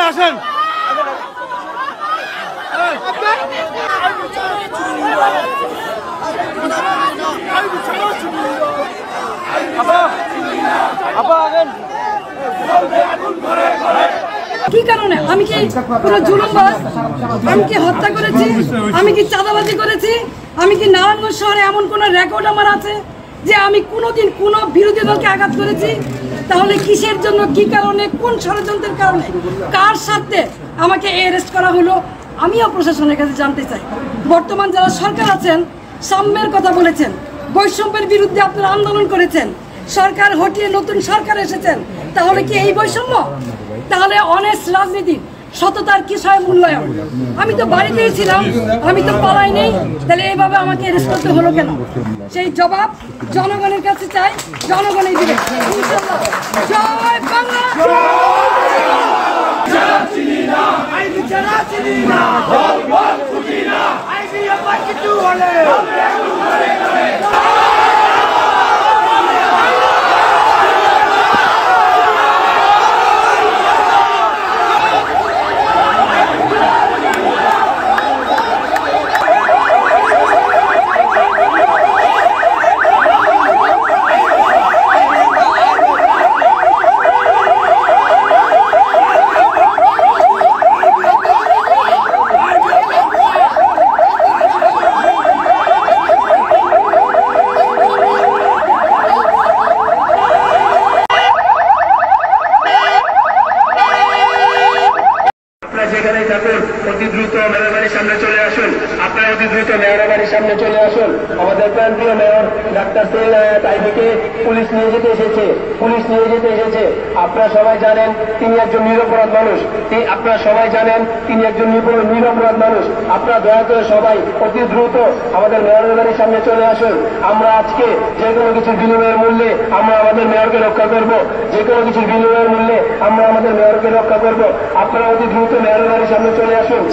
আসেন কি কারণে আমি কি পুরো জুলুমবাজ? আমি কি হত্যা করেছি? আমি কি চাঁদাবাজি করেছি? আমি কি নারায়ণগঞ্জ শহরে এমন কোন রেকর্ড আমার আছে যে আমি কোনোদিন কোনো বিরোধী দলকে আঘাত করেছি? তাহলে কিসের জন্য, কি কারণে, কোন ষড়যন্ত্রের কারণে, কার স্বার্থে আমাকে অ্যারেস্ট করা হলো আমিও প্রশাসনের কাছে জানতে চাই। বর্তমান যারা সরকার আছেন সাম্যের কথা বলেছেন, বৈষম্যের বিরুদ্ধে আপনারা আন্দোলন করেছেন, সরকার হটিয়ে নতুন সরকার এসেছেন, তাহলে কি এই বৈষম্য? তাহলে অনেস্ট রাজনীতি, সততার কিসের মূল্যায়ন? আমি তো বাড়িতেই ছিলাম, আমি তো পালাই নেই, তাহলে এইভাবে আমাকে অ্যারেস্ট করতে হলো কেন? সেই জবাব জনগণের কাছে চাই, জনগণই দিবে ইনশাআল্লাহ। জয় বাংলা। যেখানেই থাকুন অতি দ্রুত মেয়র বাড়ির সামনে চলে আসুন। আপনারা অতি দ্রুত মেয়র বাড়ির সামনে চলে আসুন। আমাদের প্রান্তীয় মেয়র ডাক্তার তাইবিকে পুলিশ নিয়ে যেতে এসেছে। আপনারা সবাই জানেন তিনি একজন নিরপরাধ মানুষ। আপনারা সবাই জানেন তিনি একজন নিরপরাধ মানুষ। আপনারা দয়া করে সবাই অতি দ্রুত আমাদের মেয়রের বাড়ির সামনে চলে আসুন। আমরা আজকে যে কোনো কিছুর বিনিময়ের মূল্যে আমরা আমাদের মেয়রকে রক্ষা করব। যে কোনো কিছুর বিনিময়ের মূল্যে আমরা আমাদের মেয়রকে রক্ষা করব। আপনারা অতি দ্রুত মেয়রের বাড়ির সামনে চলে আসুন।